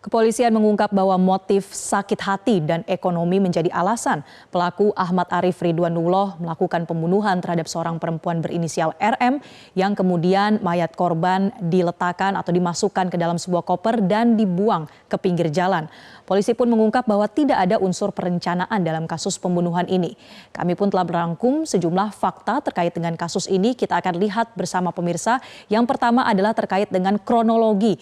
Kepolisian mengungkap bahwa motif sakit hati dan ekonomi menjadi alasan pelaku Ahmad Arif Ridwanullah melakukan pembunuhan terhadap seorang perempuan berinisial RM yang kemudian mayat korban diletakkan atau dimasukkan ke dalam sebuah koper dan dibuang ke pinggir jalan. Polisi pun mengungkap bahwa tidak ada unsur perencanaan dalam kasus pembunuhan ini. Kami pun telah merangkum sejumlah fakta terkait dengan kasus ini. Kita akan lihat bersama pemirsa. Yang pertama adalah terkait dengan kronologi.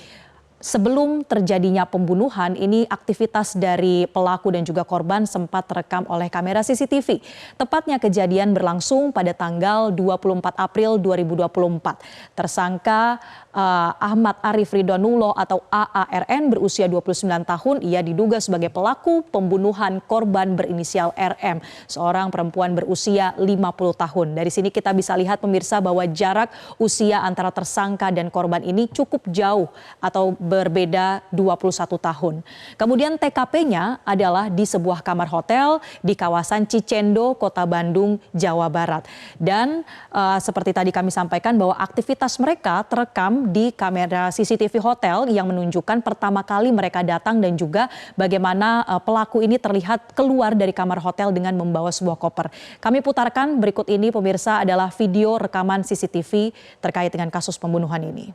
Sebelum terjadinya pembunuhan, ini aktivitas dari pelaku dan juga korban sempat terekam oleh kamera CCTV. Tepatnya kejadian berlangsung pada tanggal 24 April 2024. Tersangka Ahmad Arif Ridwanullah atau AARN berusia 29 tahun. Ia diduga sebagai pelaku pembunuhan korban berinisial RM, seorang perempuan berusia 50 tahun. Dari sini kita bisa lihat pemirsa bahwa jarak usia antara tersangka dan korban ini cukup jauh atau berbeda 21 tahun. Kemudian TKP-nya adalah di sebuah kamar hotel di kawasan Cicendo, Kota Bandung, Jawa Barat. Dan seperti tadi kami sampaikan bahwa aktivitas mereka terekam di kamera CCTV hotel yang menunjukkan pertama kali mereka datang dan juga bagaimana pelaku ini terlihat keluar dari kamar hotel dengan membawa sebuah koper. Kami putarkan berikut ini pemirsa adalah video rekaman CCTV terkait dengan kasus pembunuhan ini.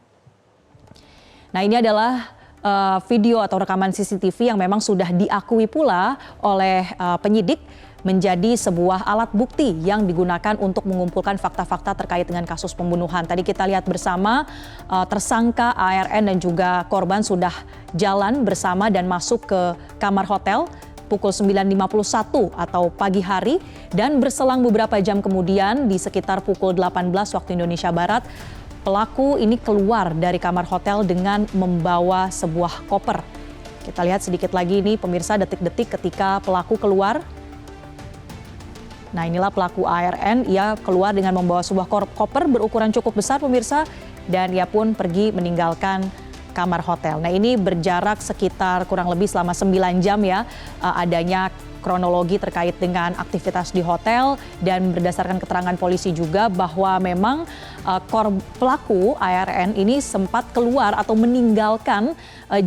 Nah, ini adalah video atau rekaman CCTV yang memang sudah diakui pula oleh penyidik menjadi sebuah alat bukti yang digunakan untuk mengumpulkan fakta-fakta terkait dengan kasus pembunuhan. Tadi kita lihat bersama tersangka ARN dan juga korban sudah jalan bersama dan masuk ke kamar hotel pukul 9.51 atau pagi hari, dan berselang beberapa jam kemudian di sekitar pukul 18 waktu Indonesia Barat, pelaku ini keluar dari kamar hotel dengan membawa sebuah koper. Kita lihat sedikit lagi ini pemirsa detik-detik ketika pelaku keluar. Nah, inilah pelaku ARN, ia keluar dengan membawa sebuah koper berukuran cukup besar pemirsa, dan ia pun pergi meninggalkan kamar hotel. Nah, ini berjarak sekitar kurang lebih selama 9 jam ya adanya kronologi terkait dengan aktivitas di hotel, dan berdasarkan keterangan polisi juga bahwa memang pelaku ARN ini sempat keluar atau meninggalkan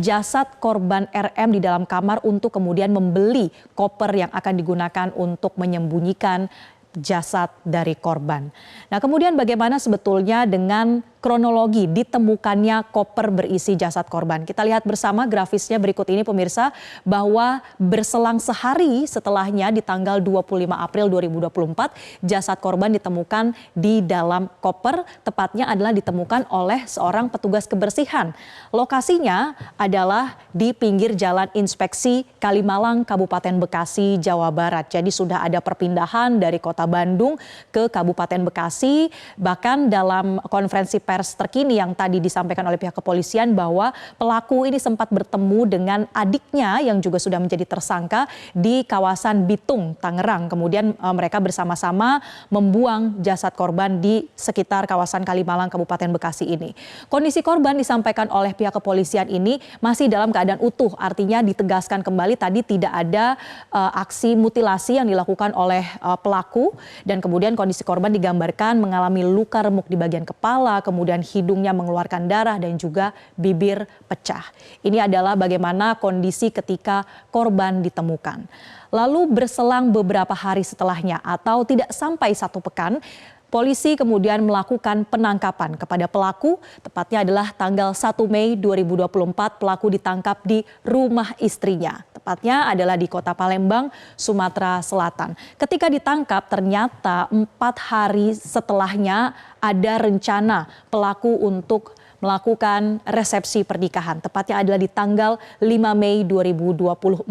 jasad korban RM di dalam kamar untuk kemudian membeli koper yang akan digunakan untuk menyembunyikan jasad dari korban. Nah, kemudian bagaimana sebetulnya dengan kronologi ditemukannya koper berisi jasad korban? Kita lihat bersama grafisnya berikut ini pemirsa, bahwa berselang sehari setelahnya di tanggal 25 April 2024 jasad korban ditemukan di dalam koper, tepatnya adalah ditemukan oleh seorang petugas kebersihan. Lokasinya adalah di pinggir Jalan Inspeksi Kalimalang, Kabupaten Bekasi, Jawa Barat. Jadi sudah ada perpindahan dari Kota Bandung ke Kabupaten Bekasi. Bahkan dalam konferensi pers terkini yang tadi disampaikan oleh pihak kepolisian bahwa pelaku ini sempat bertemu dengan adiknya yang juga sudah menjadi tersangka di kawasan Bitung, Tangerang. Kemudian mereka bersama-sama membuang jasad korban di sekitar kawasan Kalimalang, Kabupaten Bekasi ini. Kondisi korban disampaikan oleh pihak kepolisian ini masih dalam keadaan utuh, artinya ditegaskan kembali tadi tidak ada aksi mutilasi yang dilakukan oleh pelaku. Dan kemudian kondisi korban digambarkan mengalami luka remuk di bagian kepala, kemudian hidungnya mengeluarkan darah dan juga bibir pecah. Ini adalah bagaimana kondisi ketika korban ditemukan. Lalu berselang beberapa hari setelahnya atau tidak sampai 1 pekan, polisi kemudian melakukan penangkapan kepada pelaku, tepatnya adalah tanggal 1 Mei 2024 pelaku ditangkap di rumah istrinya. Tepatnya adalah di Kota Palembang, Sumatera Selatan. Ketika ditangkap ternyata 4 hari setelahnya ada rencana pelaku untuk melakukan resepsi pernikahan. Tepatnya adalah di tanggal 5 Mei 2024.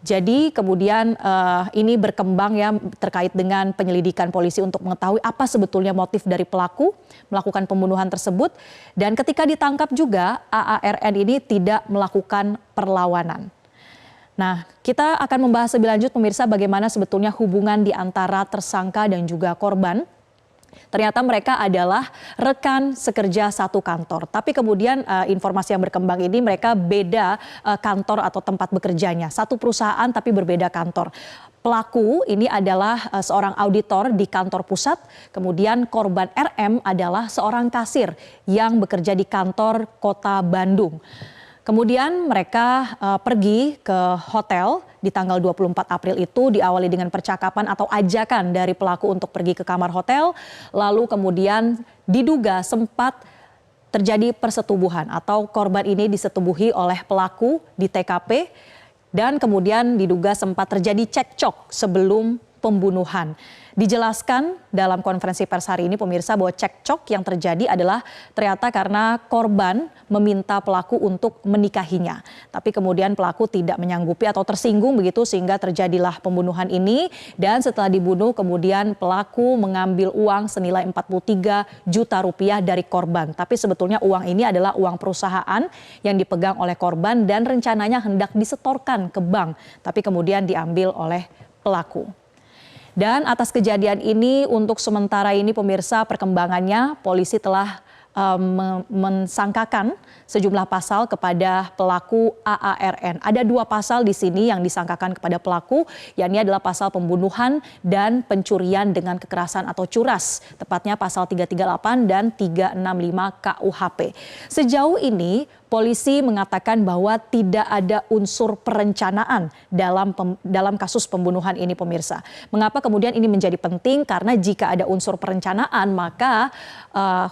Jadi kemudian ini berkembang ya terkait dengan penyelidikan polisi untuk mengetahui apa sebetulnya motif dari pelaku melakukan pembunuhan tersebut. Dan ketika ditangkap juga AARN ini tidak melakukan perlawanan. Nah, kita akan membahas lebih lanjut pemirsa bagaimana sebetulnya hubungan di antara tersangka dan juga korban. Ternyata mereka adalah rekan sekerja satu kantor. Tapi kemudian informasi yang berkembang ini mereka beda kantor atau tempat bekerjanya. Satu perusahaan tapi berbeda kantor. Pelaku ini adalah seorang auditor di kantor pusat. Kemudian korban RM adalah seorang kasir yang bekerja di kantor Kota Bandung. Kemudian mereka pergi ke hotel di tanggal 24 April itu diawali dengan percakapan atau ajakan dari pelaku untuk pergi ke kamar hotel. Lalu kemudian diduga sempat terjadi persetubuhan atau korban ini disetubuhi oleh pelaku di TKP. Dan kemudian diduga sempat terjadi cekcok sebelum pembunuhan. Dijelaskan dalam konferensi pers hari ini pemirsa bahwa cekcok yang terjadi adalah ternyata karena korban meminta pelaku untuk menikahinya. Tapi kemudian pelaku tidak menyanggupi atau tersinggung begitu sehingga terjadilah pembunuhan ini. Dan setelah dibunuh kemudian pelaku mengambil uang senilai 43 juta rupiah dari korban. Tapi sebetulnya uang ini adalah uang perusahaan yang dipegang oleh korban dan rencananya hendak disetorkan ke bank. Tapi kemudian diambil oleh pelaku. Dan atas kejadian ini untuk sementara ini pemirsa perkembangannya polisi telah mensangkakan sejumlah pasal kepada pelaku AARN. Ada 2 pasal di sini yang disangkakan kepada pelaku, yakni adalah pasal pembunuhan dan pencurian dengan kekerasan atau curas, tepatnya pasal 338 dan 365 KUHP. Sejauh ini polisi mengatakan bahwa tidak ada unsur perencanaan dalam kasus pembunuhan ini pemirsa. Mengapa kemudian ini menjadi penting? Karena jika ada unsur perencanaan maka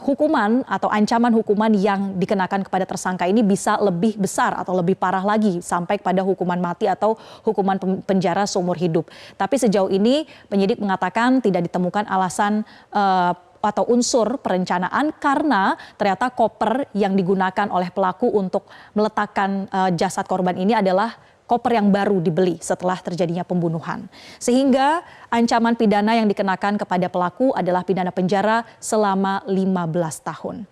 hukuman atau ancaman hukuman yang dikenakan kepada tersangka ini bisa lebih besar atau lebih parah lagi sampai kepada hukuman mati atau hukuman penjara seumur hidup. Tapi sejauh ini penyidik mengatakan tidak ditemukan alasan atau unsur perencanaan karena ternyata koper yang digunakan oleh pelaku untuk meletakkan jasad korban ini adalah koper yang baru dibeli setelah terjadinya pembunuhan. Sehingga ancaman pidana yang dikenakan kepada pelaku adalah pidana penjara selama 15 tahun.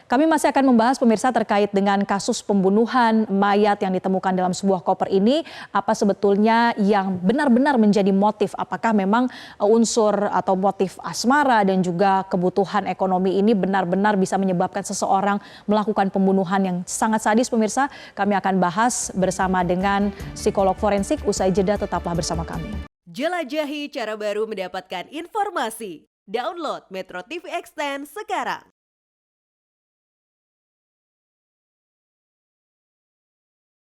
Kami masih akan membahas pemirsa terkait dengan kasus pembunuhan mayat yang ditemukan dalam sebuah koper ini. Apa sebetulnya yang benar-benar menjadi motif? Apakah memang unsur atau motif asmara dan juga kebutuhan ekonomi ini benar-benar bisa menyebabkan seseorang melakukan pembunuhan yang sangat sadis pemirsa? Kami akan bahas bersama dengan psikolog forensik. Usai jeda tetaplah bersama kami. Jelajahi cara baru mendapatkan informasi. Download Metro TV Extend sekarang.